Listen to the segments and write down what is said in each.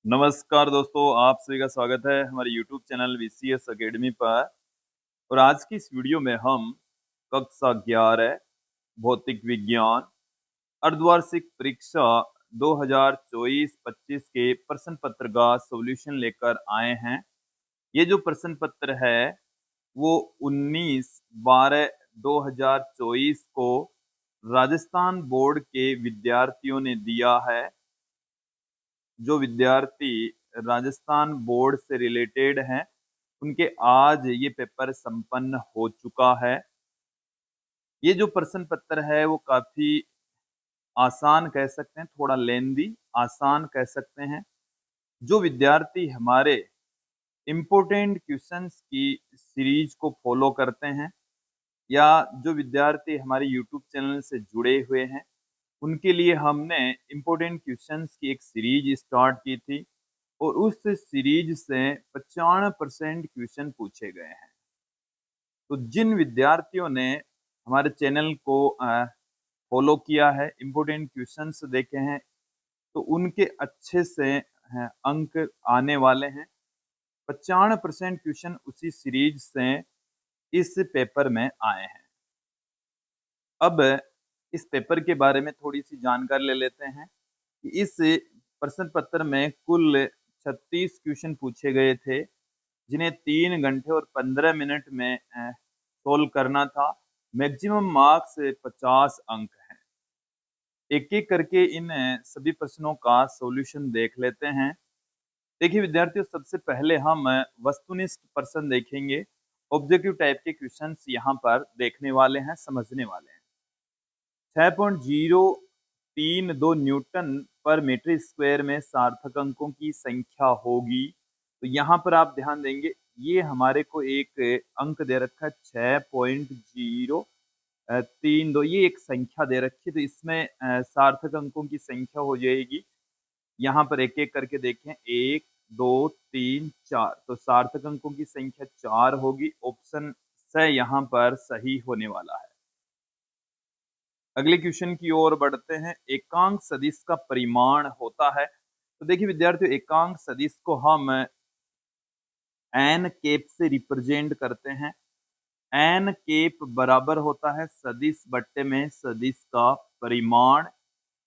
नमस्कार दोस्तों, आप सभी का स्वागत है हमारे YouTube चैनल VCS अकेडमी पर। और आज की इस वीडियो में हम कक्षा 11 भौतिक विज्ञान अर्धवार्षिक परीक्षा 2024-25 के प्रश्न पत्र का सॉल्यूशन लेकर आए हैं। ये जो प्रश्न पत्र है वो 19/12/2024 को राजस्थान बोर्ड के विद्यार्थियों ने दिया है। जो विद्यार्थी राजस्थान बोर्ड से रिलेटेड हैं, उनके आज ये पेपर संपन्न हो चुका है। ये जो प्रश्न पत्र है वो काफी आसान कह सकते हैं, थोड़ा लेंदी आसान कह सकते हैं। जो विद्यार्थी हमारे इम्पोर्टेंट क्वेश्चंस की सीरीज को फॉलो करते हैं या जो विद्यार्थी हमारे यूट्यूब चैनल से जुड़े हुए हैं, उनके लिए हमने इम्पोर्टेंट क्वेश्चंस की एक सीरीज स्टार्ट की थी और उस सीरीज से 95% क्वेश्चन पूछे गए हैं। तो जिन विद्यार्थियों ने हमारे चैनल को फॉलो किया है, इम्पोर्टेंट क्वेश्चंस देखे हैं, तो उनके अच्छे से अंक आने वाले हैं। 95% क्वेश्चन उसी सीरीज से इस पेपर में आए हैं। अब इस पेपर के बारे में थोड़ी सी जानकारी ले लेते हैं कि इस प्रश्न पत्र में कुल 36 क्वेश्चन पूछे गए थे, जिन्हें 3 घंटे और 15 मिनट में सोल्व करना था। मैक्सिमम मार्क्स 50 अंक हैं। एक एक करके इन सभी प्रश्नों का सॉल्यूशन देख लेते हैं। देखिए विद्यार्थियों, सबसे पहले हम वस्तुनिष्ठ प्रश्न देखेंगे। ऑब्जेक्टिव टाइप के क्वेश्चंस यहाँ पर देखने वाले हैं, समझने वाले हैं। 6.032 न्यूटन पर मीटर स्क्वायर में सार्थक अंकों की संख्या होगी। तो यहाँ पर आप ध्यान देंगे, ये हमारे को एक अंक दे रखा है 6.032, ये एक संख्या दे रखी है। तो इसमें सार्थक अंकों की संख्या हो जाएगी। यहाँ पर एक एक करके देखें, 1 2 3 4, तो सार्थक अंकों की संख्या 4 होगी। ऑप्शन से यहाँ पर सही होने वाला है। अगले क्वेश्चन की ओर बढ़ते हैं। एकांक सदिश का परिमाण होता है। तो देखिए विद्यार्थियों, एकांक सदिश को हम एन केप से रिप्रेजेंट करते हैं। एन केप बराबर होता है सदिश बट्टे में सदिश का परिमाण।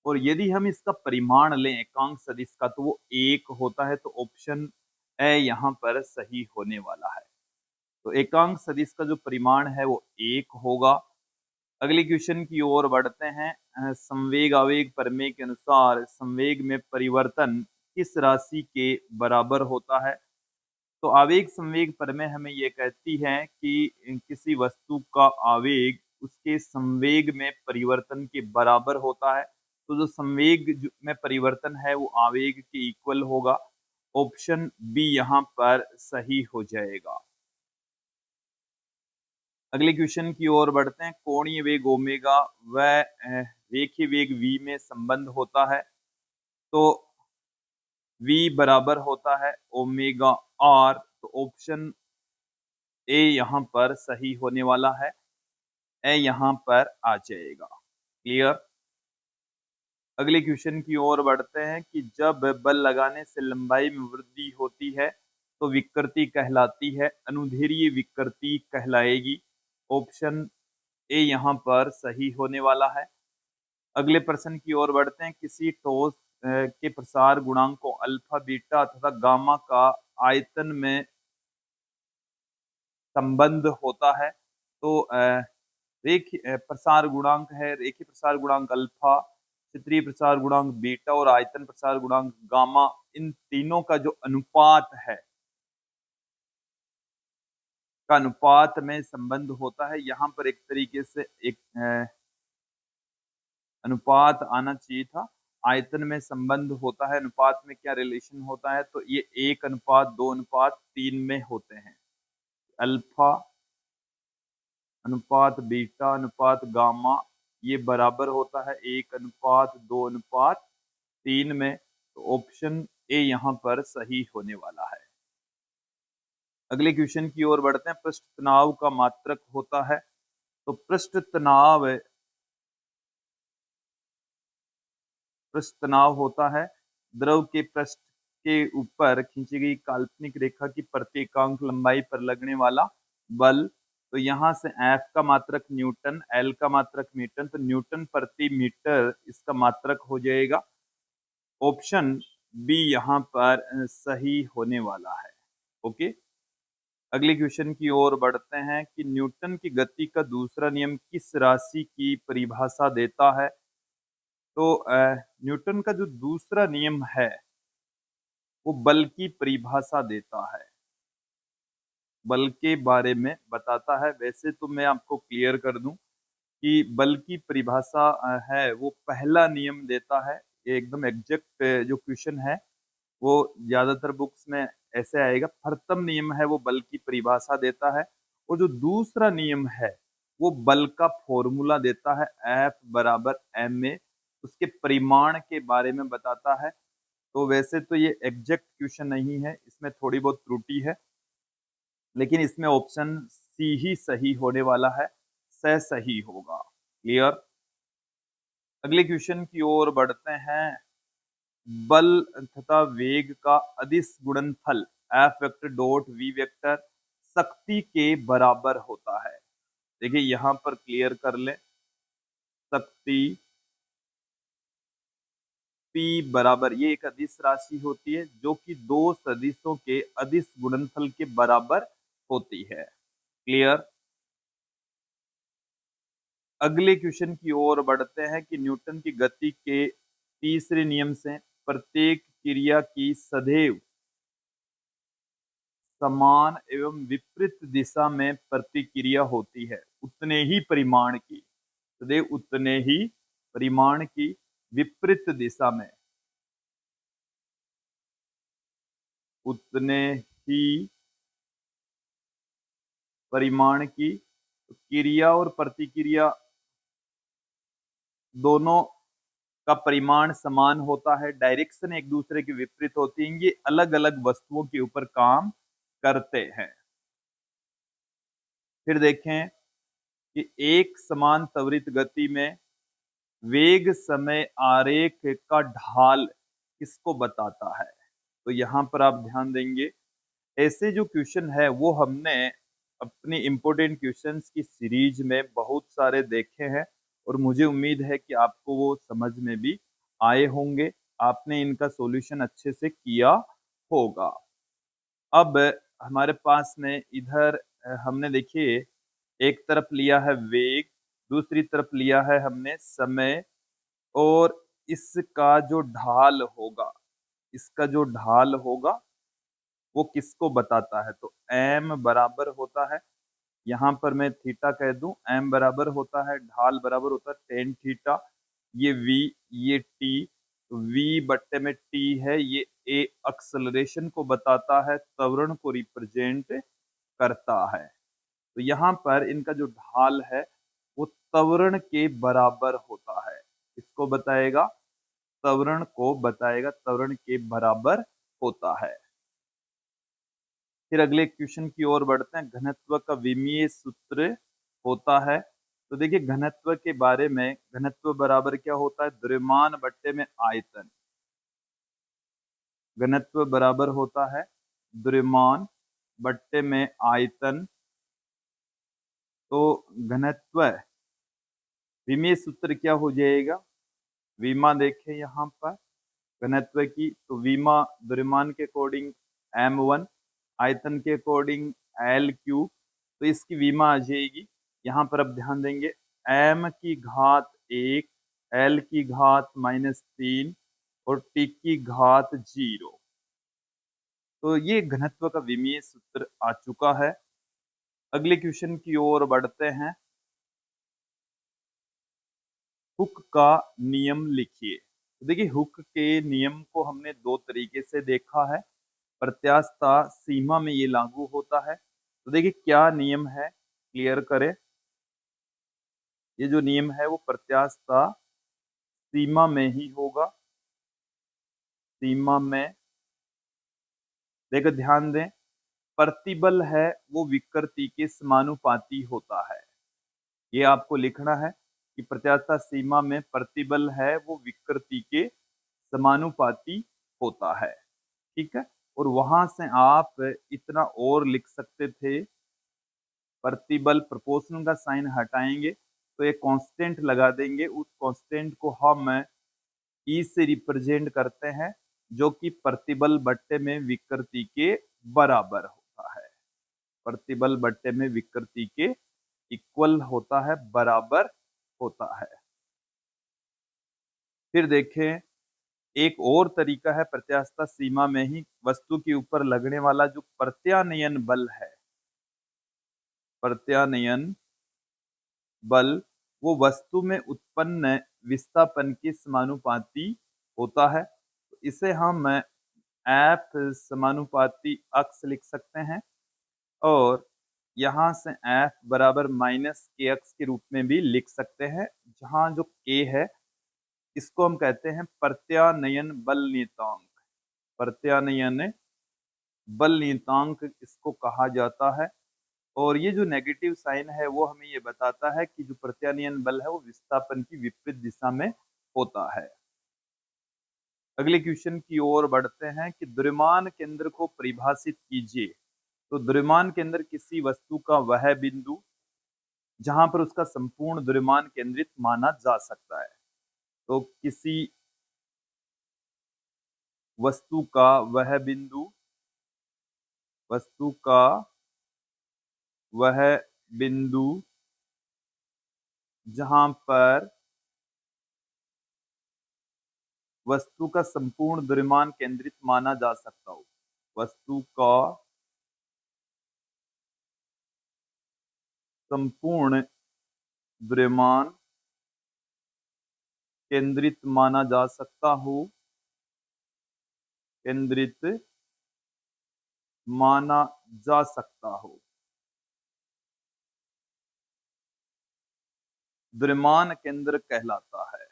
और यदि हम इसका परिमाण लें एकांक सदिश का, तो वो 1 होता है। तो ऑप्शन ए यहाँ पर सही होने वाला है। तो एकांक सदिश का जो परिमाण है वो 1 होगा। अगले क्वेश्चन की ओर बढ़ते हैं। संवेग आवेग प्रमेय के अनुसार संवेग में परिवर्तन किस राशि के बराबर होता है? तो आवेग संवेग प्रमेय हमें ये कहती है कि किसी वस्तु का आवेग उसके संवेग में परिवर्तन के बराबर होता है। तो जो संवेग में परिवर्तन है वो आवेग के इक्वल होगा। ऑप्शन बी यहाँ पर सही हो जाएगा। अगले क्वेश्चन की ओर बढ़ते हैं। कोणीय वेग ओमेगा व रेखीय वेग v में संबंध होता है। तो v बराबर होता है ओमेगा r। तो ऑप्शन ए यहाँ पर सही होने वाला है। ए यहाँ पर आ जाएगा। क्लियर। अगले क्वेश्चन की ओर बढ़ते हैं कि जब बल लगाने से लंबाई में वृद्धि होती है तो विकृति कहलाती है, अनुदैर्ध्य विकृति कहलाएगी। ऑप्शन ए यहाँ पर सही होने वाला है। अगले प्रश्न की ओर बढ़ते हैं। किसी ठोस के प्रसार गुणांक को अल्फा बीटा तथा गामा का आयतन में संबंध होता है। तो रेखीय प्रसार गुणांक है, रेखीय प्रसार गुणांक अल्फा, क्षेत्रीय प्रसार गुणांक बीटा और आयतन प्रसार गुणांक गामा, इन तीनों का जो अनुपात है का अनुपात में संबंध होता है। यहाँ पर एक तरीके से एक अनुपात आना चाहिए था। आयतन में संबंध होता है, अनुपात में क्या रिलेशन होता है? तो ये 1:2:3 में होते हैं। अल्फा अनुपात बीटा अनुपात गामा ये बराबर होता है 1:2:3 में। तो ऑप्शन ए यहाँ पर सही होने वाला है। अगले क्वेश्चन की ओर बढ़ते हैं। पृष्ठ तनाव का मात्रक होता है। तो पृष्ठ तनाव होता है द्रव के पृष्ठ के ऊपर खींची गई काल्पनिक रेखा की प्रत्येकांक लंबाई पर लगने वाला बल। तो यहाँ से F का मात्रक न्यूटन, L का मात्रक मीटर, तो न्यूटन प्रति मीटर इसका मात्रक हो जाएगा। ऑप्शन बी यहाँ पर सही होने वाला है। ओके, अगले क्वेश्चन की ओर बढ़ते हैं कि न्यूटन की गति का दूसरा नियम किस राशि की परिभाषा देता है। तो न्यूटन का जो दूसरा नियम है वो बल की परिभाषा देता है, बल के बारे में बताता है। वैसे तो मैं आपको क्लियर कर दूं कि बल की परिभाषा है वो पहला नियम देता है। ये एकदम एग्जैक्ट जो क्वेश्चन है वो ज्यादातर बुक्स में ऐसे आएगा। प्रथम नियम है वो बल की परिभाषा देता है, और जो दूसरा नियम है वो बल का फॉर्मूला देता है, F बराबर ma, उसके परिमाण के बारे में बताता है। तो वैसे तो ये एग्जैक्ट क्वेश्चन नहीं है, इसमें थोड़ी बहुत त्रुटि है, लेकिन इसमें ऑप्शन सी ही सही होने वाला है, स सही होगा। क्लियर, अगले क्वेश्चन की ओर बढ़ते हैं। बल तथा वेग का अदिश गुणनफल F vector dot V vector शक्ति के बराबर होता है। देखिए यहां पर क्लियर कर ले, शक्ति P बराबर, ये एक अदिश राशि होती है जो कि दो सदिशों के अदिश गुणनफल के बराबर होती है। क्लियर, अगले क्वेश्चन की ओर बढ़ते हैं कि न्यूटन की गति के तीसरे नियम से प्रत्येक क्रिया की सदैव समान एवं विपरीत दिशा में प्रतिक्रिया होती है उतने ही परिमाण की, सदैव उतने ही परिमाण की विपरीत दिशा में, उतने ही परिमाण की। क्रिया और प्रतिक्रिया दोनों का परिमाण समान होता है, डायरेक्शन एक दूसरे के विपरीत होती है, ये अलग अलग वस्तुओं के ऊपर काम करते हैं। फिर देखें कि एक समान त्वरित गति में वेग समय आरेख का ढाल किसको बताता है। तो यहां पर आप ध्यान देंगे, ऐसे जो क्वेश्चन है वो हमने अपनी इंपोर्टेंट क्वेश्चंस की सीरीज में बहुत सारे देखे हैं, और मुझे उम्मीद है कि आपको वो समझ में भी आए होंगे, आपने इनका सॉल्यूशन अच्छे से किया होगा। अब हमारे पास में इधर हमने देखिए एक तरफ लिया है वेग, दूसरी तरफ लिया है हमने समय, और इसका जो ढाल होगा, इसका जो ढाल होगा वो किसको बताता है। तो m बराबर होता है, यहाँ पर मैं थीटा कह दूं, m बराबर होता है, ढाल बराबर होता है टेन थीटा, ये v, ये t, तो v बट्टे में t है, ये a एक्सेलरेशन को बताता है, त्वरण को रिप्रेजेंट करता है। तो यहाँ पर इनका जो ढाल है वो त्वरण के बराबर होता है, इसको बताएगा, त्वरण को बताएगा, त्वरण के बराबर होता है। फिर अगले क्वेश्चन की ओर बढ़ते हैं। घनत्व का विमीय सूत्र होता है। तो देखिए घनत्व के बारे में, घनत्व बराबर क्या होता है, द्रव्यमान बट्टे में आयतन। घनत्व बराबर होता है द्रव्यमान बट्टे में आयतन। तो घनत्व विमीय सूत्र क्या हो जाएगा, विमा देखें यहाँ पर घनत्व की, तो विमा द्रव्यमान के अकॉर्डिंग m1, आयतन के अकॉर्डिंग L3, तो इसकी विमा आ जाएगी। यहाँ पर अब ध्यान देंगे, m की घात 1, L की घात -3 और T की घात 0। तो ये घनत्व का विमीय सूत्र आ चुका है। अगले क्वेश्चन की ओर बढ़ते हैं। हुक का नियम लिखिए। तो देखिए हुक के नियम को हमने दो तरीके से देखा है, प्रत्यास्थता सीमा में ये लागू होता है। तो देखिए क्या नियम है, क्लियर करें। ये जो नियम है वो प्रत्यास्थता सीमा में ही होगा, सीमा में। देखो ध्यान दें, प्रतिबल है वो विकृति के समानुपाती होता है, ये आपको लिखना है कि प्रत्यास्थता सीमा में प्रतिबल है वो विकृति के समानुपाती होता है। ठीक है। और वहां से आप इतना और लिख सकते थे, प्रतिबल प्रोपोर्शनल का साइन हटाएंगे तो एक कांस्टेंट लगा देंगे, उस कांस्टेंट को हम ई से रिप्रेजेंट करते हैं, जो कि प्रतिबल बट्टे में विकृति के बराबर होता है। प्रतिबल बट्टे में विकृति के इक्वल होता है, बराबर होता है। फिर देखें, एक और तरीका है प्रत्यास्थता सीमा में ही वस्तु के ऊपर लगने वाला जो प्रत्यानयन बल है, प्रत्यानयन बल, वो वस्तु में उत्पन्न विस्थापन के समानुपाती होता है। इसे हम एफ समानुपाती अक्स लिख सकते हैं, और यहाँ से एफ बराबर माइनस के एक्स के रूप में भी लिख सकते हैं, जहाँ जो के है इसको हम कहते हैं प्रत्यानयन बल नियतांक। प्रत्यानयन बल नियतांक इसको कहा जाता है। और ये जो नेगेटिव साइन है वो हमें ये बताता है कि जो प्रत्यानयन बल है वो विस्थापन की विपरीत दिशा में होता है। अगले क्वेश्चन की ओर बढ़ते हैं कि द्रव्यमान केंद्र को परिभाषित कीजिए। तो द्रव्यमान केंद्र किसी वस्तु का वह बिंदु जहां पर उसका संपूर्ण द्रव्यमान केंद्रित माना जा सकता है। तो किसी वस्तु का वह बिंदु, वस्तु का वह बिंदु जहां पर वस्तु का संपूर्ण द्रव्यमान केंद्रित माना जा सकता हो। वस्तु का संपूर्ण द्रव्यमान केंद्रित माना जा सकता हो, केंद्रित माना जा सकता हो। द्रव्यमान केंद्र कहलाता है,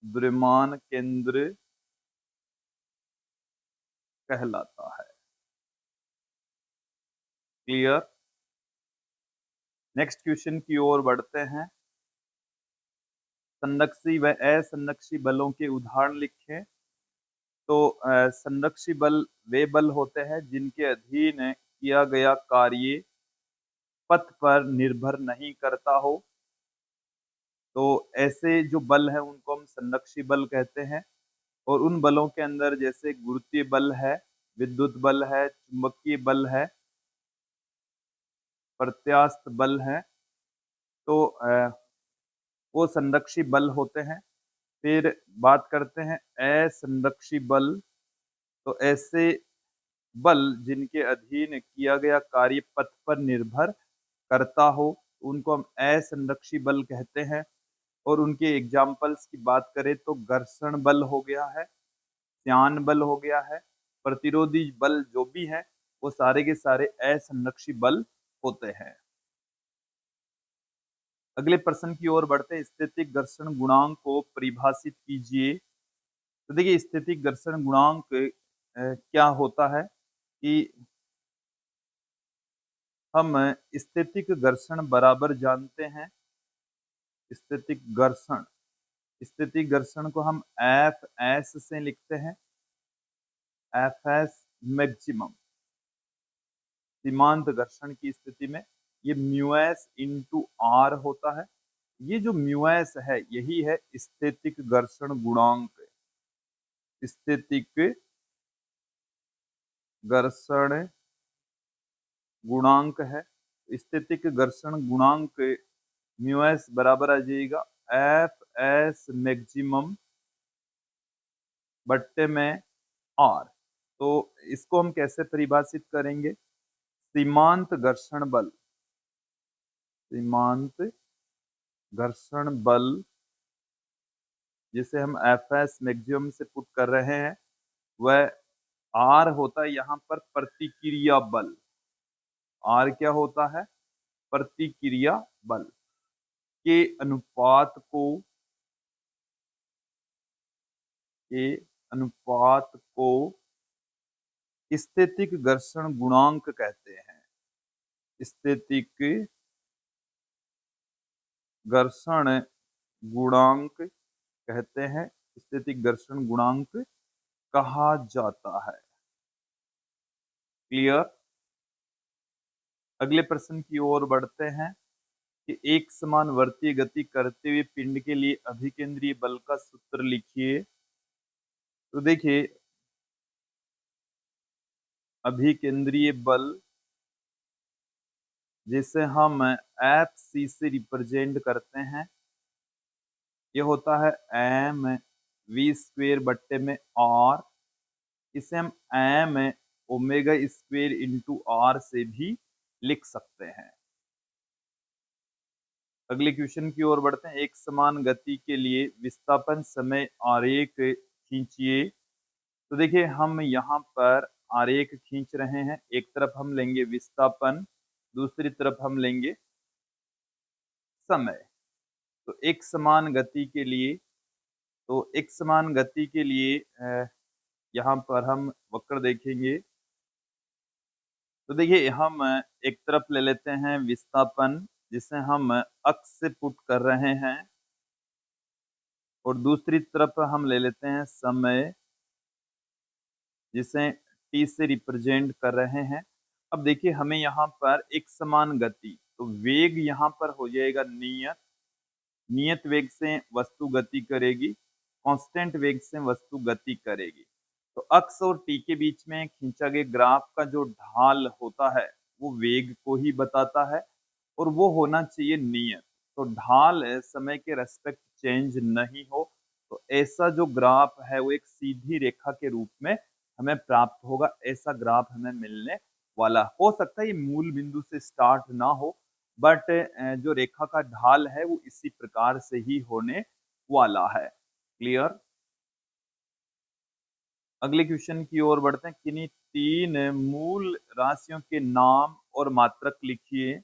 द्रव्यमान केंद्र कहलाता है। क्लियर। नेक्स्ट क्वेश्चन की ओर बढ़ते हैं। संरक्षी व असंरक्षी बलों के उदाहरण लिखें। तो संरक्षी बल वे बल होते हैं जिनके अधीन किया गया कार्य पथ पर निर्भर नहीं करता हो। तो ऐसे जो बल है उनको हम संरक्षी बल कहते हैं। और उन बलों के अंदर जैसे गुरुत्वीय बल है, विद्युत बल है, चुंबकीय बल है, प्रत्यास्थ बल है, तो वो संरक्षी बल होते हैं। फिर बात करते हैं असंरक्षी बल। तो ऐसे बल जिनके अधीन किया गया कार्य पथ पर निर्भर करता हो, उनको हम असंरक्षी बल कहते हैं। और उनके एग्जाम्पल्स की बात करें तो घर्षण बल हो गया है, स्यान बल हो गया है, प्रतिरोधी बल जो भी है वो सारे के सारे असंरक्षी बल होते हैं। अगले प्रश्न की ओर बढ़ते हैं। स्थितिक घर्षण गुणांक को परिभाषित कीजिए। तो देखिए, स्थितिक घर्षण गुणांक क्या होता है कि हम स्थितिक घर्षण बराबर जानते हैं। स्थितिक घर्षण, स्थितिक घर्षण को हम एफ एस से लिखते हैं, एफ एस मैक्सिमम। सीमांत घर्षण की स्थिति में ये म्यू एस इंटू आर होता है। ये जो म्यू एस है यही है स्थितिक घर्षण गुणांक। स्थितिक घर्षण गुणांक है। स्थितिक घर्षण गुणांक म्यू एस बराबर आ जाएगा एफ एस मैक्सिमम बट्टे में आर। तो इसको हम कैसे परिभाषित करेंगे? सीमांत घर्षण बल, सीमांत घर्षण बल जिसे हम एफ एस मैक्सिमम से पुट कर रहे हैं, वह आर होता है यहाँ पर प्रतिक्रिया बल। आर क्या होता है? प्रतिक्रिया बल के अनुपात को, के अनुपात को स्थितिक घर्षण गुणांक कहते हैं। स्थितिक घर्षण गुणांक कहते हैं, स्थितिक घर्षण गुणांक कहा जाता है। क्लियर। अगले प्रश्न की ओर बढ़ते हैं कि एक समान वर्तीय गति करते हुए पिंड के लिए अभिकेंद्रीय बल का सूत्र लिखिए। तो देखिए, अभिकेंद्रीय बल जिसे हम एफ सी से रिप्रेजेंट करते हैं, ये होता है एम वी स्क्वेयर बट्टे में आर। इसे हम M omega square into R से भी लिख सकते हैं। अगले क्वेश्चन की ओर बढ़ते हैं। एक समान गति के लिए विस्थापन समय आरेख खींचिए। तो देखिए, हम यहाँ पर आरेख खींच रहे हैं। एक तरफ हम लेंगे विस्थापन, दूसरी तरफ हम लेंगे समय। तो एक समान गति के लिए, यहाँ पर हम वक्र देखेंगे। तो देखिए, हम एक तरफ ले लेते हैं विस्थापन, जिसे हम अक्ष से पुट कर रहे हैं, और दूसरी तरफ हम ले लेते हैं समय, जिसे टी से रिप्रेजेंट कर रहे हैं। अब देखिए, हमें यहाँ पर एक समान गति, तो वेग यहाँ पर हो जाएगा नियत। नियत वेग से वस्तु गति करेगी, कांस्टेंट वेग से वस्तु गति करेगी। तो अक्ष और टी के बीच में खींचा गया ग्राफ का जो ढाल होता है, वो वेग को ही बताता है, और वो होना चाहिए नियत। तो ढाल समय के रेस्पेक्ट चेंज नहीं हो, तो ऐसा जो ग्राफ है वो एक सीधी रेखा के रूप में हमें प्राप्त होगा। ऐसा ग्राफ हमें मिलने वाला। हो सकता है ये मूल बिंदु से स्टार्ट ना हो, बट जो रेखा का ढाल है वो इसी प्रकार से ही होने वाला है। क्लियर। अगले क्वेश्चन की ओर बढ़ते हैं। किन्हीं तीन मूल राशियों के नाम और मात्रक लिखिए।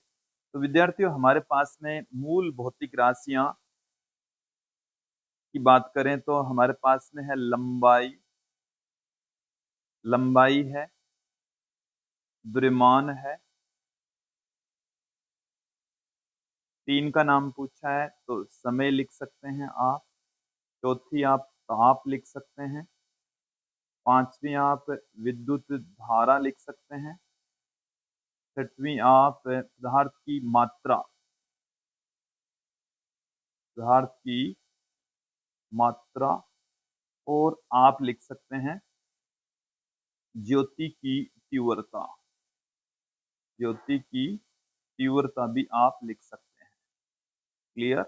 तो विद्यार्थियों, हमारे पास में मूल भौतिक राशियां की बात करें तो हमारे पास में है लंबाई, है, द्रव्यमान है। तीन का नाम पूछा है तो समय लिख सकते हैं आप। चौथी आप ताप लिख सकते हैं। पांचवी आप विद्युत धारा लिख सकते हैं। छठवीं आप पदार्थ की मात्रा, और आप लिख सकते हैं ज्योति की तीव्रता। भी आप लिख सकते हैं। क्लियर।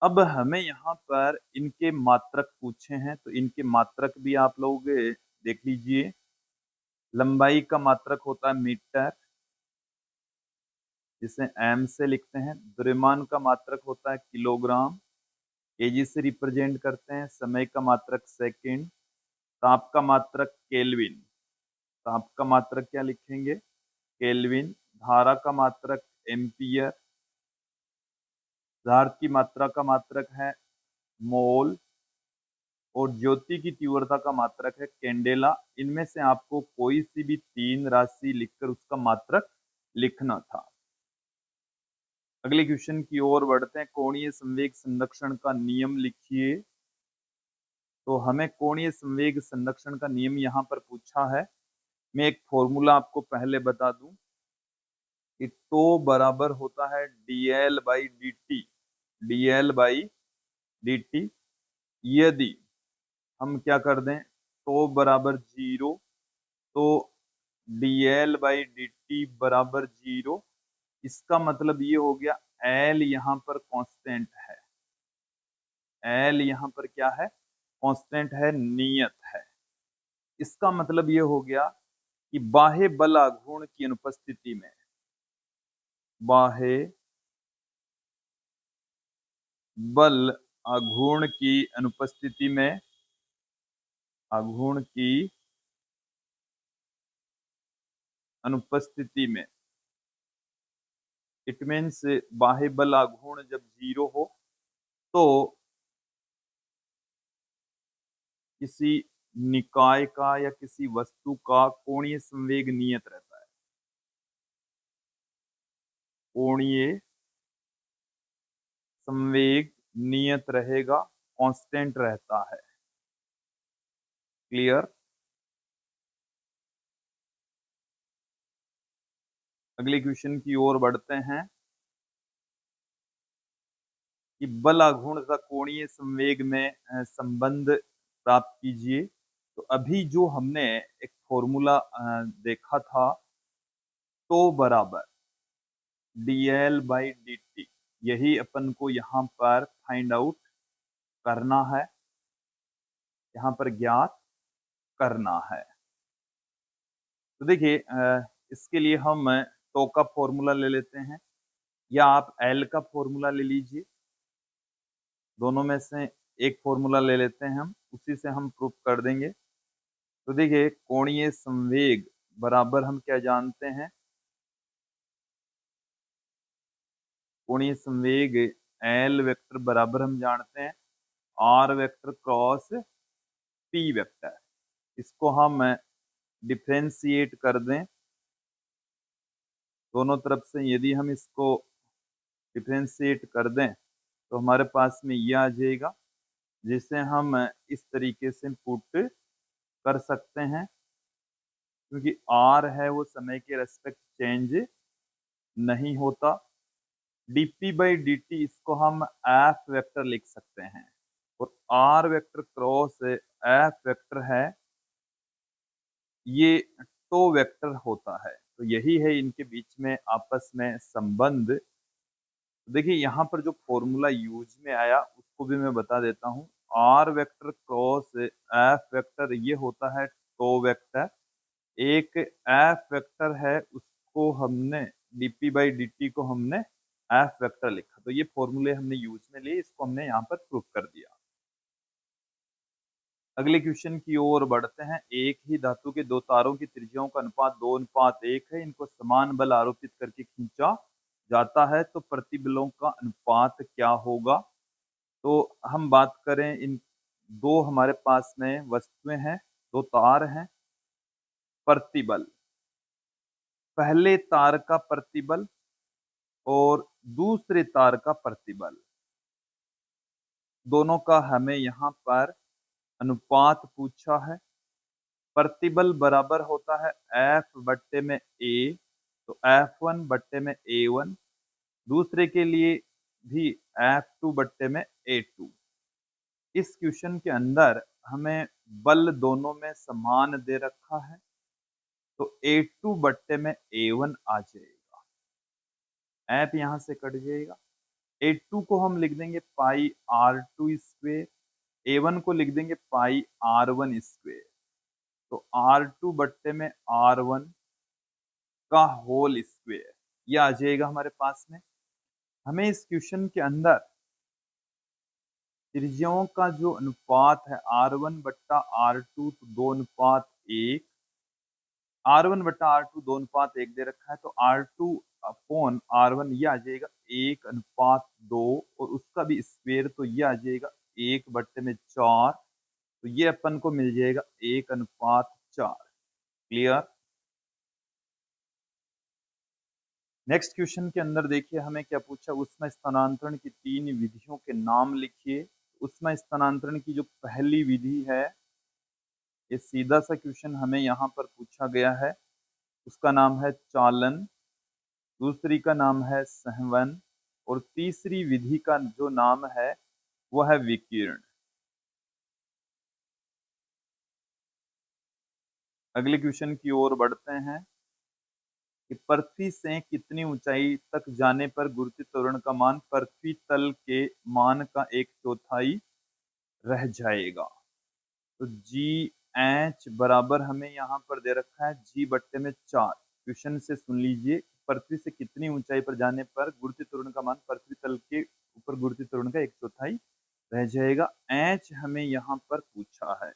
अब हमें यहाँ पर इनके मात्रक पूछे हैं, तो इनके मात्रक भी आप लोग देख लीजिए। लंबाई का मात्रक होता है मीटर, जिसे एम से लिखते हैं। द्रव्यमान का मात्रक होता है किलोग्राम, केजी से रिप्रेजेंट करते हैं। समय का मात्रक सेकंड। ताप का मात्रक केल्विन, ताप का मात्रक क्या लिखेंगे? केल्विन। धारा का मात्रक एम्पियर। पदार्थ की मात्रा का मात्रक है मोल, और ज्योति की तीव्रता का मात्रक है कैंडेला। इनमें से आपको कोई सी भी तीन राशि लिखकर उसका मात्रक लिखना था। अगले क्वेश्चन की ओर बढ़ते हैं। कोणीय संवेग संरक्षण का नियम लिखिए। तो हमें कोणीय संवेग संरक्षण का नियम यहाँ पर पूछा है। मैं एक फॉर्मूला आपको पहले बता दूं कि टो बराबर होता है dl बाई dt। यदि हम क्या कर दें, टो बराबर 0, तो dl बाई dt बराबर 0। इसका मतलब ये हो गया L यहाँ पर कांस्टेंट है। L यहाँ पर क्या है? कांस्टेंट है, नियत है। इसका मतलब ये हो गया कि बाह्य बल आघूर्ण की अनुपस्थिति में, बाह्य बल आघूर्ण की अनुपस्थिति में, आघूर्ण की अनुपस्थिति में, इट मीन्स बाह्य बल आघूर्ण जब 0 हो, तो किसी निकाय का या किसी वस्तु का कोणीय संवेग नियत रहता है। कोणीय संवेग नियत रहेगा, कांस्टेंट रहता है। क्लियर। अगले क्वेश्चन की ओर बढ़ते हैं कि बल आघूर्ण तथा कोणीय संवेग में संबंध प्राप्त कीजिए। तो अभी जो हमने एक फॉर्मूला देखा था, तो बराबर dl/dt, यही अपन को यहाँ पर फाइंड आउट करना है, यहाँ पर ज्ञात करना है। तो देखिए इसके लिए हम टो का फॉर्मूला ले लेते हैं, या आप एल का फॉर्मूला ले लीजिए। दोनों में से एक फॉर्मूला ले लेते हैं हम, उसी से हम प्रूफ कर देंगे। तो देखिए कोणीय संवेग बराबर हम क्या जानते हैं, कोणीय संवेग एल वेक्टर बराबर हम जानते हैं R vector cross P vector. इसको हम डिफ्रेंशिएट कर दें दोनों तरफ से, यदि हम इसको डिफ्रेंशिएट कर दें तो हमारे पास में ये आ जाएगा, जिसे हम इस तरीके से पुट कर सकते हैं, क्योंकि आर है वो समय के रेस्पेक्ट चेंज नहीं होता। dp/dt इसको हम एफ वेक्टर लिख सकते हैं, और R vector cross F vector है, ये टो वेक्टर होता है। तो यही है इनके बीच में आपस में संबंध। देखिए यहाँ पर जो फॉर्मूला यूज में आया उसको भी मैं बता देता हूँ। R vector cross F vector ये होता है टो वेक्टर। एक एफ वेक्टर है, उसको हमने dp/dt को हमने एफ वेक्टर लिखा। तो ये फॉर्मूले हमने यूज में लिए, इसको हमने यहाँ पर प्रूफ कर दिया। अगले क्वेश्चन की ओर बढ़ते हैं। एक ही धातु के दो तारों की त्रिज्याओं का अनुपात 2:1 है। इनको समान बल आरोपित करके खींचा जाता है, तो प्रतिबलों का अनुपात क्या होगा। तो हम बात करें, इन दो हमारे पास में वस्तुएं हैं, दो तार हैं। प्रतिबल, पहले तार का प्रतिबल और दूसरे तार का प्रतिबल, दोनों का हमें यहाँ पर अनुपात पूछा है। प्रतिबल बराबर होता है F/A, तो F1/A1। दूसरे के लिए भी F2/A2। इस क्वेश्चन के अंदर हमें बल दोनों में समान दे रखा है, तो A2/A1 आ जाएगा। F यहां से कट जाएगा। A2 को हम लिख देंगे पाई R2 स्क्वेयर, A1 को लिख देंगे पाई R1 स्क्वेयर। तो R2/R1 का होल स्क्वेयर, ये आ जाएगा हमारे पास में। हमें इस क्वेश्चन के अंदर त्रिज्याओं का जो अनुपात है R1/R2 तो 2:1, R1/R2 2:1 दे रखा है, तो R2/R1 ये आ जाएगा 1:2, और उसका भी स्क्वेयर, तो ये आ जाएगा 1/4। तो ये अपन को मिल जाएगा 1:4। क्लियर। नेक्स्ट क्वेश्चन के अंदर देखिए हमें क्या पूछा, ऊष्मा स्थानांतरण की 3 विधियों के नाम लिखिए। ऊष्मा स्थानांतरण की जो पहली विधि है, ये सीधा सा क्वेश्चन हमें यहाँ पर पूछा गया है, उसका नाम है चालन। दूसरी का नाम है संवहन, और तीसरी विधि का जो नाम है वो है विकिरण। अगले क्वेश्चन की ओर बढ़ते हैं कि पृथ्वी से कितनी ऊंचाई तक जाने पर गुरुत्वीय त्वरण का मान पृथ्वी तल के मान का 1/4 रह जाएगा। तो जी एच बराबर हमें यहाँ पर दे रखा है G/4। क्वेश्चन से सुन लीजिए, पृथ्वी से कितनी ऊंचाई पर जाने पर गुरुत्वीय त्वरण का मान पृथ्वी तल के ऊपर गुरुत्वीय त्वरण का 1/4 रह जाएगा। एच हमें यहाँ पर पूछा है।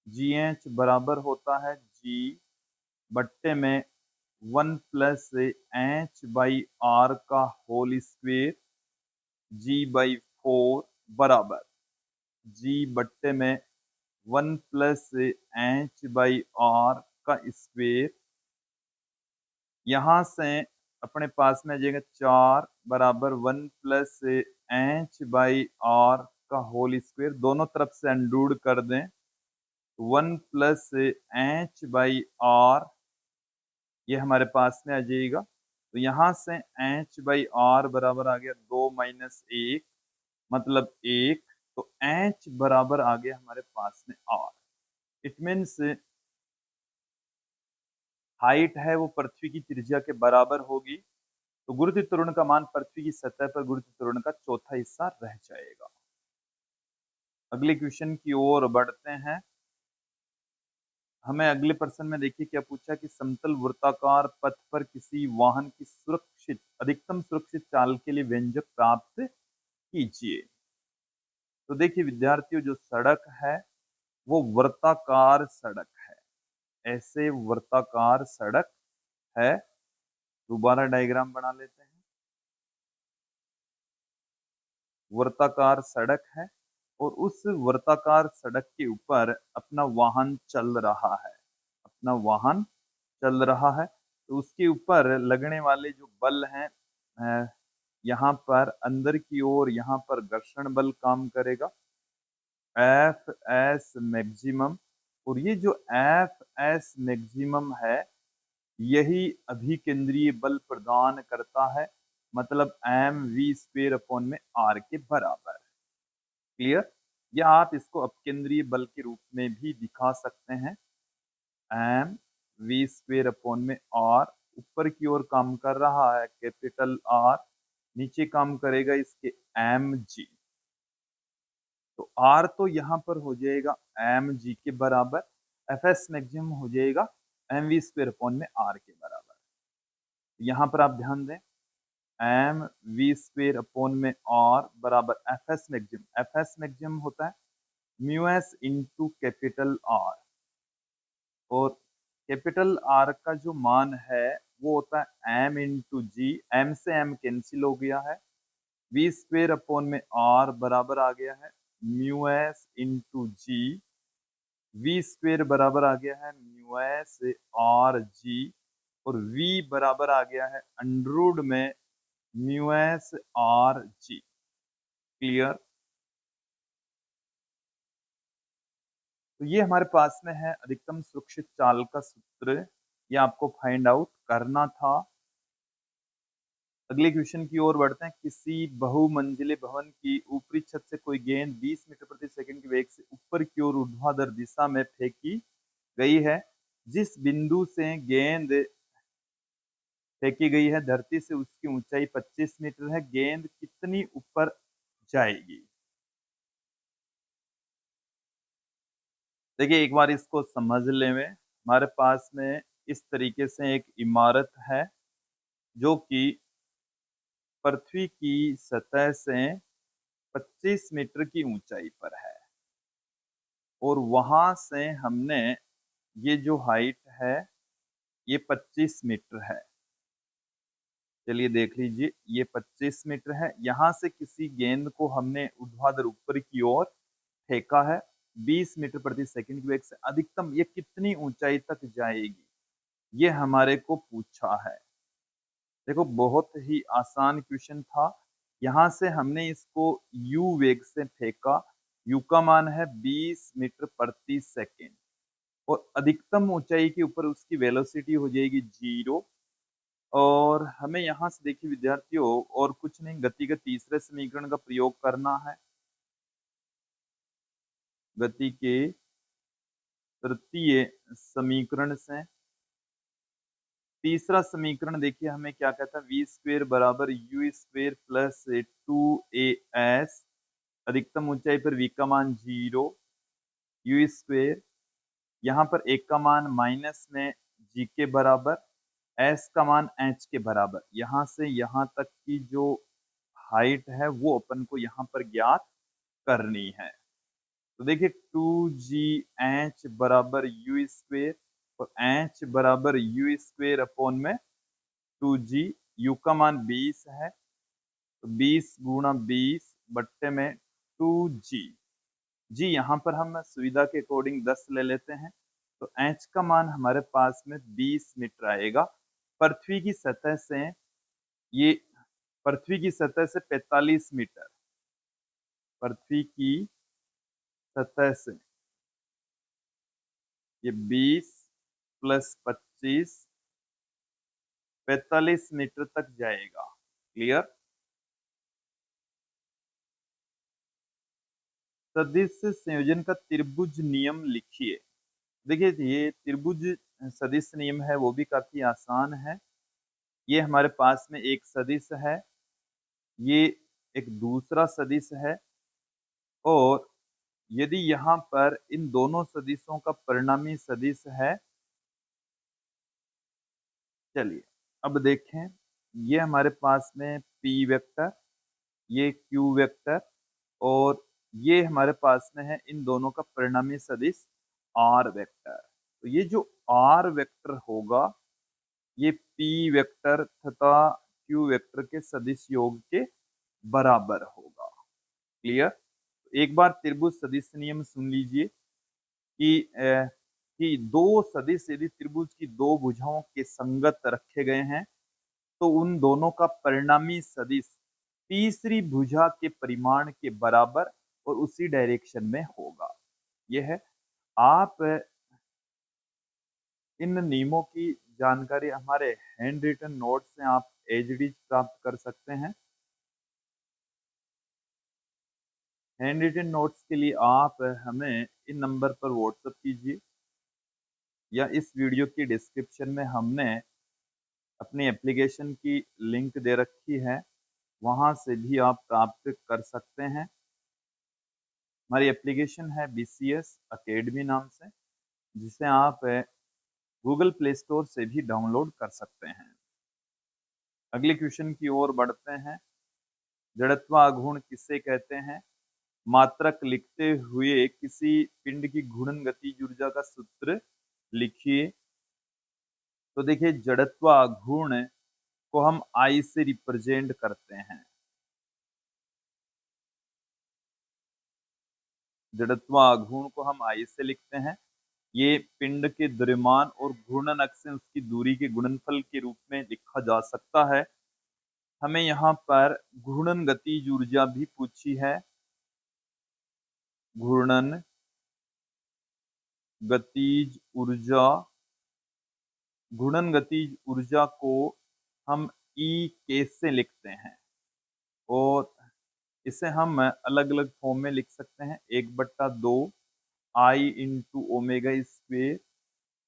जी एच बराबर होता है G/1 प्लस H/R का होल स्क्वेयर, G/4 बराबर G/1 प्लस H/R का स्क्वेयर। यहां से अपने पास में आ जाएगा 4 बराबर 1 प्लस H/R का होल स्क्वेयर। दोनों तरफ से अनडूड कर दें 1 प्लस एच बाई आर, ये हमारे पास में आ जाएगा। तो यहां से एच बाई आर बराबर आ गया 2 माइनस 1 मतलब 1। तो एच बराबर आ गया हमारे पास में आर। इट मीन्स हाइट है वो पृथ्वी की त्रिज्या के बराबर होगी। तो गुरुत्व त्वरण का मान पृथ्वी की सतह पर गुरुत्व त्वरण का चौथा हिस्सा रह जाएगा। अगले क्वेश्चन की ओर बढ़ते हैं। हमें अगले प्रश्न में देखिए क्या पूछा कि समतल वृत्ताकार पथ पर किसी वाहन की अधिकतम सुरक्षित चाल के लिए व्यंजक प्राप्त कीजिए। तो देखिए विद्यार्थियों, जो सड़क है वो वृत्ताकार सड़क है, ऐसे वृत्ताकार सड़क है। दोबारा डायग्राम बना लेते हैं। वृत्ताकार सड़क है और उस वृत्ताकार सड़क के ऊपर अपना वाहन चल रहा है, अपना वाहन चल रहा है। तो उसके ऊपर लगने वाले जो बल हैं, यहाँ पर अंदर की ओर यहाँ पर घर्षण बल काम करेगा, एफ एस मैक्सिमम। और ये जो एफ एस मैक्सिमम है यही अभिकेंद्रीय बल प्रदान करता है, मतलब एम वी स्क्वेयर अपॉन में आर के बराबर। क्लियर? या आप इसको अपकेंद्रीय बल के रूप में भी दिखा सकते हैं। एम वी स्क्वेयर अपॉन में आर, ऊपर की ओर काम कर रहा है कैपिटल आर, नीचे काम करेगा इसके एम जी। तो आर तो यहाँ पर हो जाएगा एम जी के बराबर, एफ एस मैक्सिमम हो जाएगा एम वी स्क्वेयर अपॉन में आर के बराबर। यहाँ पर आप ध्यान दें, एम वी स्क्वेयर अपॉन में आर बराबर F S maximum. F S maximum होता है mu S into capital R, और कैपिटल आर का जो मान है वो होता है एम इंटू जी। एम से एम कैंसिल हो गया है, वी स्क्वेयर अपॉन में आर बराबर आ गया है mu S into ji. We square बराबर आ गया है म्यू एस आर जी, और वी बराबर आ गया है अंडररूट में mu S R G. Clear? तो ये हमारे पास में है अधिकतम सुरक्षित चाल का सूत्र, ये आपको फाइंड आउट करना था। अगले क्वेश्चन की ओर बढ़ते हैं। किसी बहुमंजिले भवन की ऊपरी छत से कोई गेंद 20 मीटर प्रति सेकंड के वेग से ऊपर की ओर ऊर्ध्वाधर दिशा में फेंकी गई है। जिस बिंदु से गेंद फेंकी गई है धरती से उसकी ऊंचाई 25 मीटर है। गेंद कितनी ऊपर जाएगी? देखिए एक बार इसको समझ ले में, हमारे पास में इस तरीके से एक इमारत है जो कि पृथ्वी की सतह से 25 मीटर की ऊंचाई पर है, और वहां से हमने ये जो हाइट है ये 25 मीटर है। चलिए देख लीजिए, ये 25 मीटर है। यहाँ से किसी गेंद को हमने ऊर्ध्वाधर ऊपर की ओर फेंका है 20 मीटर प्रति सेकंड के वेग से, अधिकतम ये कितनी ऊंचाई तक जाएगी, ये हमारे को पूछा है। देखो बहुत ही आसान क्वेश्चन था। यहाँ से हमने इसको u वेग से फेंका, u का मान है 20 मीटर प्रति सेकेंड, और अधिकतम ऊंचाई के ऊपर उसकी वेलोसिटी हो जाएगी 0। और हमें यहाँ से देखिए विद्यार्थियों, और कुछ नहीं, गति का तीसरे समीकरण का प्रयोग करना है। गति के तृतीय समीकरण से तीसरा समीकरण देखिए हमें क्या कहता है, वी स्क्वेयर बराबर यू स्क्वेयर प्लस 2as, अधिकतम ऊंचाई पर v का मान 0, यू स्क्वेयर, यहाँ पर एक का मान माइनस में g के बराबर, s का मान h के बराबर। यहाँ से यहाँ तक की जो हाइट है वो अपन को यहाँ पर ज्ञात करनी है। तो देखिए 2gh बराबर यू स्क्वेयर, और h बराबर यू स्क्वेयर अपॉन में 2g। u का मान 20 है, तो 20 गुणा 20 बट्टे में 2g। जी यहाँ पर हम सुविधा के अकॉर्डिंग 10 ले लेते हैं, तो h का मान हमारे पास में 20 मीटर आएगा। पृथ्वी की सतह से ये पृथ्वी की सतह से 45 मीटर, पृथ्वी की सतह से ये 20 प्लस 25 45 मीटर तक जाएगा। क्लियर। सदिश संयोजन का त्रिभुज नियम लिखिए। देखिए ये त्रिभुज सदिश नियम है वो भी काफी आसान है। ये हमारे पास में एक सदिश है, ये एक दूसरा सदिश है, और यदि यहाँ पर इन दोनों सदिशों का परिणामी सदिश है, चलिए अब देखें, ये हमारे पास में P वेक्टर, ये Q वेक्टर, और ये हमारे पास में है इन दोनों का परिणामी सदिश R वेक्टर। तो ये जो R वेक्टर होगा ये P वेक्टर तथा Q वेक्टर के सदिश योग के बराबर होगा। क्लियर। एक बार त्रिभुज सदिश नियम सुन लीजिए कि दो सदिश यदि त्रिभुज की दो भुजाओं के संगत रखे गए हैं तो उन दोनों का परिणामी सदिश तीसरी भुजा के परिमाण के बराबर और उसी डायरेक्शन में होगा। यह है। आप इन नियमों की जानकारी हमारे हैंड रिटन नोट से आप एज इट इज प्राप्त कर सकते हैं। हैंड रिटन नोट्स के लिए आप हमें इन नंबर पर व्हाट्सएप कीजिए या इस वीडियो की डिस्क्रिप्शन में हमने अपनी एप्लीकेशन की लिंक दे रखी है, वहां से भी आप प्राप्त कर सकते हैं। हमारी एप्लीकेशन है BCS अकेडमी नाम से, जिसे आप गूगल प्ले स्टोर से भी डाउनलोड कर सकते हैं। अगले क्वेश्चन की ओर बढ़ते हैं। जड़त्वाघूर्ण किसे कहते हैं? मात्रक लिखते हुए किसी पिंड की घूर्णन गतिज ऊर्जा का सूत्र लिखिए। तो देखिए जड़त्वाघूर्ण को हम I से रिप्रेजेंट करते हैं। जड़त्वाघूर्ण को हम I से लिखते हैं। ये पिंड के द्रव्यमान और घूर्णन अक्ष से उसकी दूरी के गुणनफल के रूप में लिखा जा सकता है। हमें यहाँ पर घूर्णन गतिज ऊर्जा भी पूछी है। घूर्णन गतिज ऊर्जा, घूर्णन गतिज ऊर्जा को हम E कैसे लिखते हैं, और इसे हम अलग अलग फॉर्म में लिख सकते हैं। 1/2 I इंटू ओमेगा स्क्वेयर,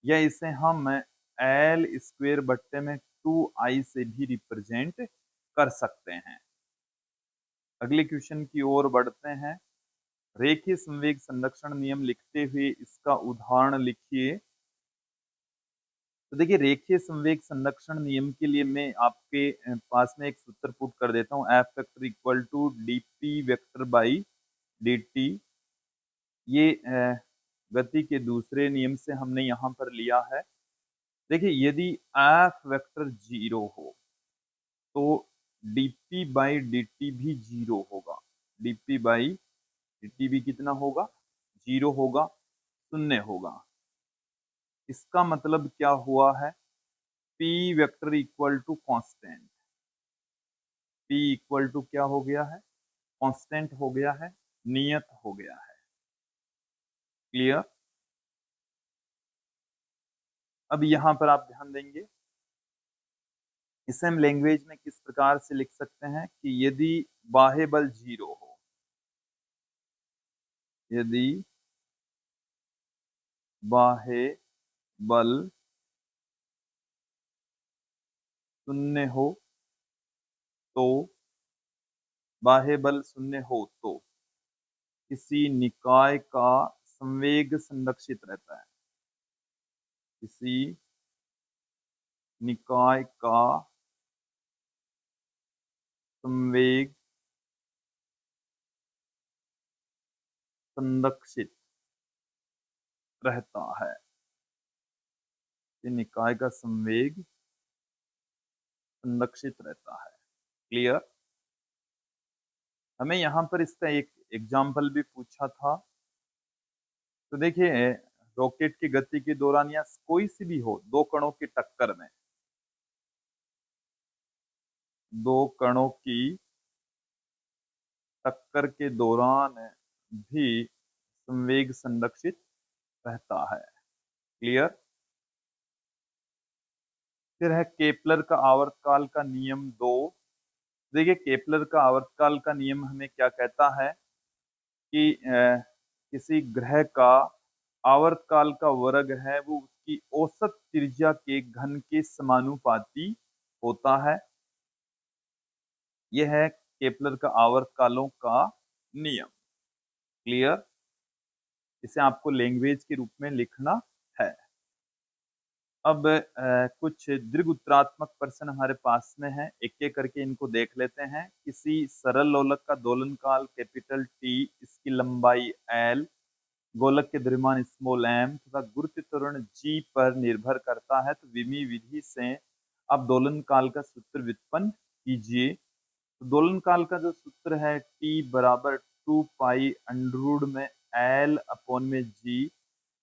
या इसे हम L स्क्वेयर बट्टे में 2I से भी रिप्रेजेंट कर सकते हैं। अगले क्वेश्चन की ओर बढ़ते हैं। रेखीय संवेग संरक्षण नियम लिखते हुए इसका उदाहरण लिखिए। तो देखिए रेखीय संवेग संरक्षण नियम के लिए मैं आपके पास में एक सूत्र पुट कर देता हूँ। F vector equal to dP vector by dt। ये गति के दूसरे नियम से हमने यहाँ पर लिया है। देखिए यदि F वेक्टर 0 हो तो dP बाई dt भी 0 होगा। dP बाई dt भी कितना होगा? 0 होगा, शून्य होगा। इसका मतलब क्या हुआ है? P vector equal to constant. P equal to क्या हो गया है? कांस्टेंट हो गया है, नियत हो गया है। क्लियर। अब यहां पर आप ध्यान देंगे, इसे हम लैंग्वेज में किस प्रकार से लिख सकते हैं कि यदि बाह्य बल 0 हो, यदि बाह्य बल 0 हो तो, बाह्य बल 0 हो तो किसी निकाय का संवेग संरक्षित रहता है। किसी निकाय का संवेग संरक्षित रहता है। निकाय का संवेग संरक्षित रहता है। क्लियर। हमें यहाँ पर इसका एक एग्जाम्पल भी पूछा था। तो देखिए रॉकेट की गति के दौरान या कोई सी भी हो, दो कणों की टक्कर में, दो कणों की टक्कर के दौरान भी संवेग संरक्षित रहता है। क्लियर। फिर है केपलर का आवर्तकाल का नियम 2। देखिए केपलर का आवर्तकाल का नियम हमें क्या कहता है कि किसी ग्रह का आवर्तकाल का वर्ग है वो उसकी औसत त्रिज्या के घन के समानुपाती होता है। यह है केपलर का आवर्तकालों का नियम। क्लियर। इसे आपको लैंग्वेज के रूप में लिखना है। अब कुछ दीर्घ उत्तरात्मक प्रश्न हमारे पास में है, एक एक करके इनको देख लेते हैं। किसी सरल लोलक का दोलन काल कैपिटल टी, इसकी लंबाई एल, गोलक के द्रव्यमान स्मॉल एम तथा गुरुत्व त्वरण जी पर निर्भर करता है, तो विमी विधि से आप दोलन काल का सूत्र व्युत्पन्न कीजिए। तो दोलन काल का जो सूत्र है टी बराबर 2 पाई अंडर में एल अपॉन में जी,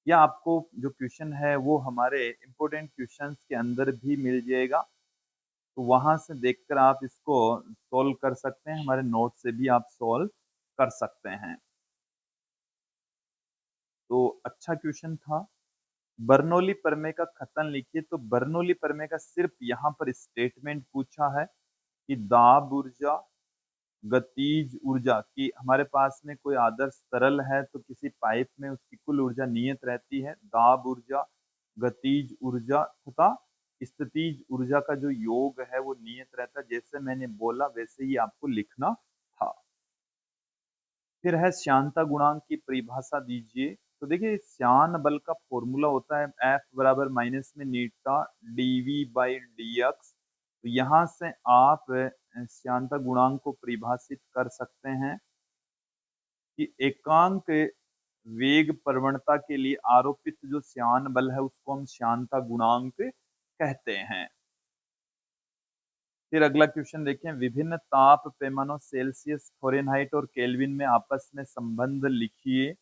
या आपको जो क्वेश्चन है वो हमारे इंपोर्टेंट क्वेश्चंस के अंदर भी मिल जाएगा, तो वहां से देखकर आप इसको सॉल्व कर सकते हैं, हमारे नोट से भी आप सॉल्व कर सकते हैं। तो अच्छा क्वेश्चन था। बर्नौली प्रमेय का कथन लिखिए। तो बर्नौली प्रमेय का सिर्फ यहाँ पर स्टेटमेंट पूछा है कि दाब ऊर्जा, गतिज ऊर्जा की, हमारे पास में कोई आदर्श तरल है तो किसी पाइप में उसकी कुल ऊर्जा नियत रहती है। दाब ऊर्जा, गतिज ऊर्जा तथा स्थितिज ऊर्जा का जो योग है वो नियत रहता है। जैसे मैंने बोला वैसे ही आपको लिखना था। फिर है श्यानता गुणांक की परिभाषा दीजिए। तो देखिए श्यान बल का फॉर्मूला होता है F बराबर माइनस में नीटा dV बाई dx। तो यहाँ से आप श्यानता गुणांक को परिभाषित कर सकते हैं कि एकांक वेग प्रवणता के लिए आरोपित जो श्यान बल है उसको हम श्यानता गुणांक कहते हैं। फिर अगला क्वेश्चन देखें, विभिन्न ताप पैमानों सेल्सियस, फ़ारेनहाइट और केल्विन में आपस में संबंध लिखिए।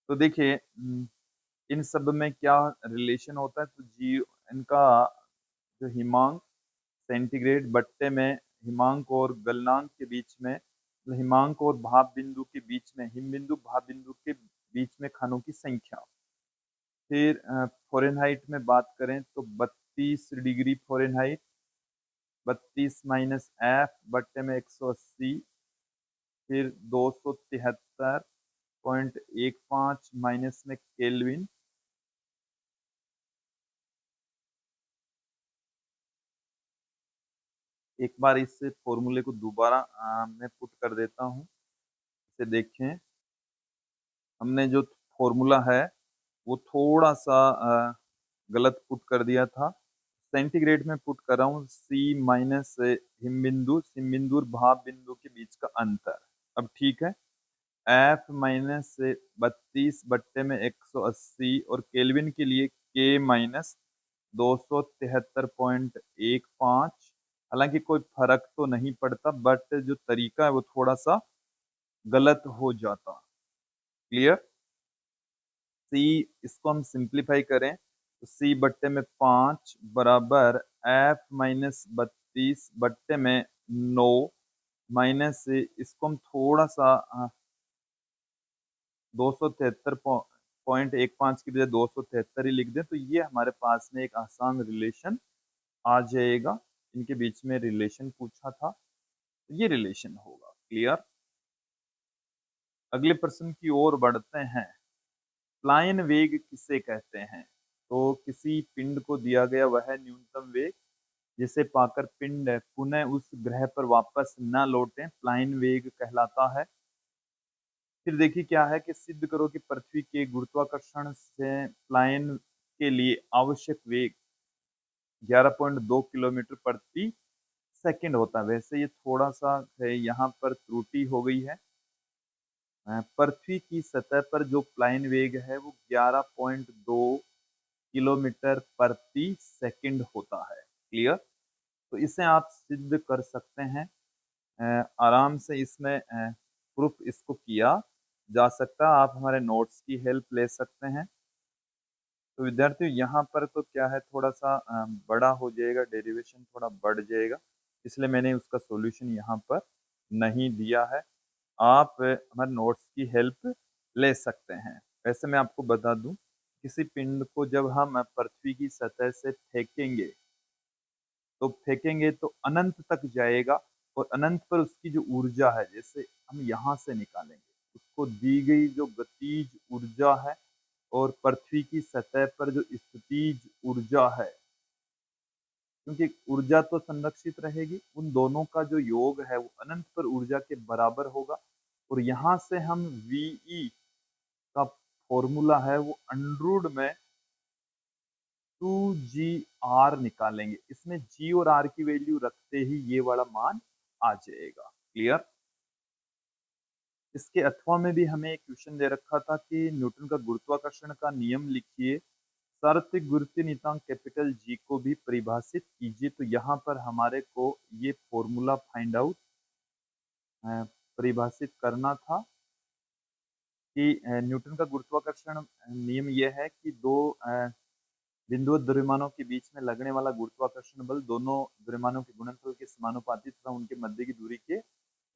तो देखिए इन सब में क्या रिलेशन होता है, तो जी इनका जो हिमांक सेंटीग्रेड बट्टे में हिमांक और गलनांक के बीच में, हिमांक और भाप बिंदु के बीच में, हिम बिंदु भाप बिंदु के बीच में खानों की संख्या। फिर फ़ारेनहाइट में बात करें तो 32 डिग्री फ़ारेनहाइट, 32 माइनस एफ बट्टे में 180, फिर 273.15 माइनस में केल्विन, एक बार इस फॉर्मूले को दोबारा मैं पुट कर देता हूँ, इसे देखें। हमने जो फॉर्मूला है वो थोड़ा सा गलत पुट कर दिया था, सेंटीग्रेड में पुट कर रहा हूँ। सी माइनस हिम बिंदु, सिम बिंदु और भाप बिंदु के बीच का अंतर। अब ठीक है। एफ माइनस 32 बट्टे में 180 और केल्विन के लिए के माइनस 273.15। हालांकि कोई फर्क तो नहीं पड़ता, बट जो तरीका है वो थोड़ा सा गलत हो जाता। क्लियर। सी, इसको हम सिंप्लीफाई करें तो सी बट्टे में 5 बराबर एफ माइनस 32 बट्टे में 9 माइनस इसको हम थोड़ा सा 273.15 की बजाय 273 ही लिख दें, तो ये हमारे पास में एक आसान रिलेशन आ जाएगा। इनके बीच में रिलेशन पूछा था, तो ये रिलेशन होगा। क्लियर। अगले प्रश्न की ओर बढ़ते हैं। प्लायन वेग किसे कहते हैं? तो किसी पिंड को दिया गया वह न्यूनतम वेग जिसे पाकर पिंड पुनः उस ग्रह पर वापस न लौटे प्लायन वेग कहलाता है। फिर देखिए क्या है कि सिद्ध करो कि पृथ्वी के गुरुत्वाकर्षण से प्लायन के लिए आवश्यक वेग 11.2 किलोमीटर प्रति सेकंड होता है। वैसे ये थोड़ा सा यहाँ पर त्रुटि हो गई है। पृथ्वी की सतह पर जो प्लायन वेग है वो 11.2 किलोमीटर प्रति सेकंड होता है। क्लियर। तो इसे आप सिद्ध कर सकते हैं। आराम से इसमें प्रूफ इसको किया जा सकता है। आप हमारे नोट्स की हेल्प ले सकते हैं। तो विद्यार्थियों यहाँ पर तो क्या है, थोड़ा सा बड़ा हो जाएगा, डेरिवेशन थोड़ा बढ़ जाएगा, इसलिए मैंने उसका सॉल्यूशन यहाँ पर नहीं दिया है। आप हमारे नोट्स की हेल्प ले सकते हैं। वैसे मैं आपको बता दूं किसी पिंड को जब हम पृथ्वी की सतह से फेंकेंगे तो अनंत तक जाएगा और अनंत पर उसकी जो ऊर्जा है, जैसे हम यहाँ से निकालेंगे, उसको दी गई जो गतिज ऊर्जा है और पृथ्वी की सतह पर जो स्थितिज ऊर्जा है, क्योंकि ऊर्जा तो संरक्षित रहेगी, उन दोनों का जो योग है वो अनंत पर ऊर्जा के बराबर होगा। और यहाँ से हम वीई का फॉर्मूला है वो अंडरूट में 2GR निकालेंगे। इसमें G और R की वैल्यू रखते ही ये वाला मान आ जाएगा। क्लियर? इसके अथवा में भी हमें एक क्वेश्चन दे रखा था कि न्यूटन का गुरुत्वाकर्षण का नियम लिखिए, सार्वत्रिक गुरुत्वीय नियतांक कैपिटल G को भी परिभाषित कीजिए। तो यहाँ पर हमारे को ये फॉर्मूला फाइंड आउट परिभाषित करना था कि न्यूटन का गुरुत्वाकर्षण नियम यह है कि दो बिंदुवत द्रव्यमानों के बीच में लगने वाला गुरुत्वाकर्षण बल दोनों द्रव्यमानों के गुणनफल के समानुपाती तथा उनके मध्य की दूरी के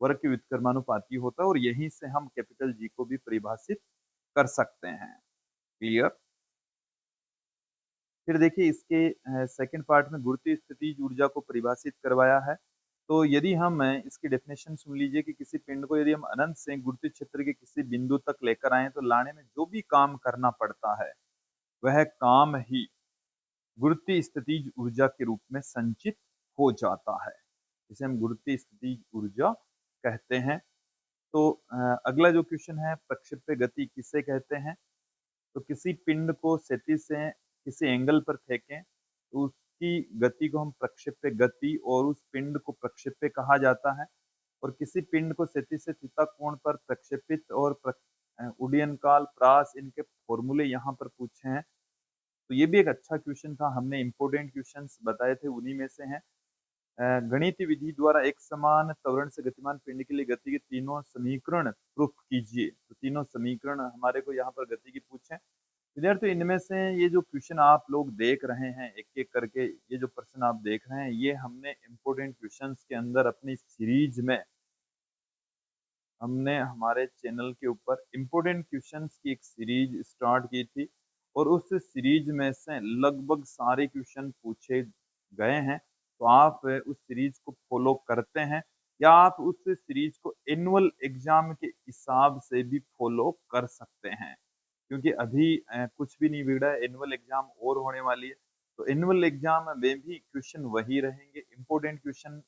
वर्ग के व्युत्क्रमानुपाती होता है, और यहीं से हम कैपिटल जी को भी परिभाषित कर सकते हैं। क्लियर? फिर देखिए इसके सेकंड पार्ट में गुरुत्वीय स्थितिज ऊर्जा को परिभाषित करवाया है। तो यदि हम इसकी डेफिनेशन सुन लीजिए कि किसी पिंड को यदि हम अनंत से गुरुत्वीय क्षेत्र के किसी बिंदु तक लेकर आए तो लाने में जो भी काम करना पड़ता है वह काम ही गुरुत्वीय स्थितिज ऊर्जा के रूप में संचित हो जाता है, जिसे हम गुरुत्वीय स्थितिज ऊर्जा कहते हैं। तो अगला जो क्वेश्चन है, प्रक्षेप्य गति किसे कहते हैं? तो किसी पिंड को क्षैतिज से किसी एंगल पर फेंकें तो उसकी गति को हम प्रक्षेप्य गति और उस पिंड को प्रक्षेप्य कहा जाता है। और किसी पिंड को क्षैतिज से थीटा कोण पर प्रक्षेपित और उड्डयन काल प्रास इनके फॉर्मूले यहाँ पर पूछे हैं। तो ये भी एक अच्छा क्वेश्चन था, हमने इंपोर्टेंट क्वेश्चंस बताए थे, उन्हीं में से हैं। गणितीय विधि द्वारा एक समान त्वरण से गतिमान पिंड के लिए गति के तीनों समीकरण प्रूफ कीजिए। तो तीनों समीकरण हमारे को यहाँ पर गति की पूछे। विद्यार्थियों इनमें से ये जो क्वेश्चन आप लोग देख रहे हैं एक एक करके, ये जो प्रश्न आप देख रहे हैं, ये हमने इंपोर्टेंट क्वेश्चंस के अंदर अपनी सीरीज में हमने हमारे चैनल के ऊपर इंपोर्टेंट क्वेश्चंस की एक सीरीज स्टार्ट की थी और उस सीरीज में से लगभग सारे क्वेश्चन पूछे गए हैं। तो आप उस सीरीज को फॉलो करते हैं या आप उस सीरीज को एनुअल एग्जाम के हिसाब से भी फॉलो कर सकते हैं, क्योंकि अभी कुछ भी नहीं बिगड़ा है, एनुअल एग्जाम और होने वाली है। तो एनुअल एग्जाम में भी क्वेश्चन वही रहेंगे, इंपोर्टेंट क्वेश्चन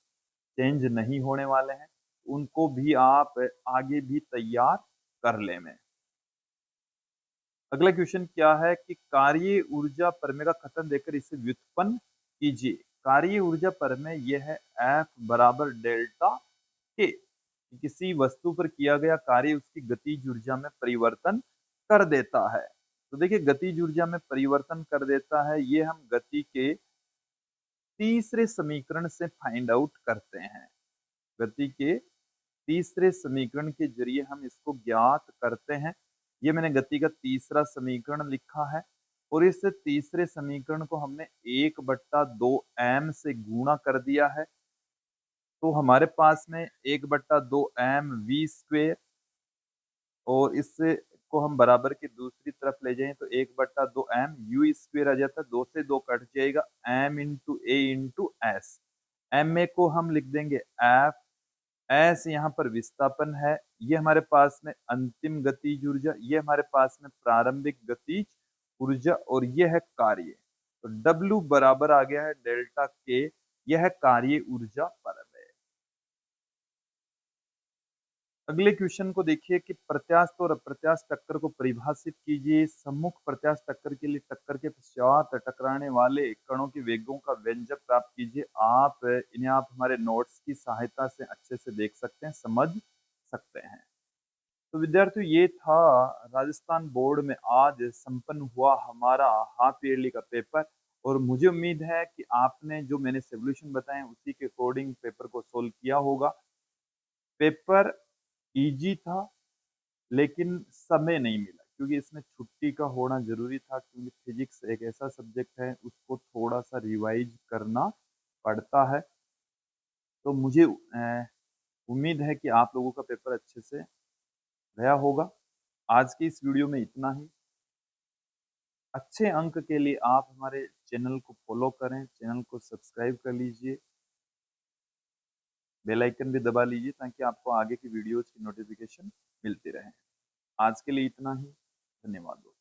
चेंज नहीं होने वाले हैं, उनको भी आप आगे भी तैयार कर ले में। अगला क्वेश्चन क्या है कि कार्य ऊर्जा प्रमेय का कथन देकर इसे व्युत्पन्न कीजिए। कार्य ऊर्जा प्रमेय यह है F बराबर डेल्टा के, किसी वस्तु पर किया गया कार्य उसकी गतिज ऊर्जा में परिवर्तन कर देता है। तो देखिए गतिज ऊर्जा में परिवर्तन कर देता है, ये हम गति के तीसरे समीकरण से फाइंड आउट करते हैं। गति के तीसरे समीकरण के जरिए हम इसको ज्ञात करते हैं। ये मैंने गति का तीसरा समीकरण लिखा है और इस तीसरे समीकरण को हमने 1/2m से गुणा कर दिया है। तो हमारे पास में 1/2m v स्क्वेयर, और इससे को हम बराबर की दूसरी तरफ ले जाएं तो 1/2m u स्क्वेयर आ जाता है, 2 से 2 कट जाएगा, m into A into S. M A को हम लिख देंगे एफ, एस यहाँ पर विस्थापन है, ये हमारे पास में अंतिम गतिज ऊर्जा, ये हमारे पास में प्रारंभिक गतिज ऊर्जा, और यह है कार्य। तो W बराबर आ गया है डेल्टा के, यह कार्य ऊर्जा परम है। अगले क्वेश्चन को देखिए कि प्रत्यास्थ और अप्रत्यास्थ टक्कर को परिभाषित कीजिए। सम्मुख प्रत्यास्थ टक्कर के लिए टक्कर के पश्चात टकराने वाले कणों के वेगों का व्यंजक प्राप्त कीजिए। इन्हें आप हमारे नोट्स की सहायता से अच्छे से देख सकते हैं, समझ सकते हैं। तो विद्यार्थियों ये था राजस्थान बोर्ड में आज संपन्न हुआ हमारा हाफ ईयरली का पेपर, और मुझे उम्मीद है कि आपने जो मैंने सोल्यूशन बताए उसी के अकॉर्डिंग पेपर को सोल्व किया होगा। पेपर इजी था लेकिन समय नहीं मिला, क्योंकि इसमें छुट्टी का होना जरूरी था, क्योंकि फिजिक्स एक ऐसा सब्जेक्ट है उसको थोड़ा सा रिवाइज करना पड़ता है। तो मुझे उम्मीद है कि आप लोगों का पेपर अच्छे से गया होगा। आज की इस वीडियो में इतना ही। अच्छे अंक के लिए आप हमारे चैनल को फॉलो करें, चैनल को सब्सक्राइब कर लीजिए, बेल आइकन भी दबा लीजिए ताकि आपको आगे की वीडियोस की नोटिफिकेशन मिलती रहे। आज के लिए इतना ही। धन्यवाद दोस्तों।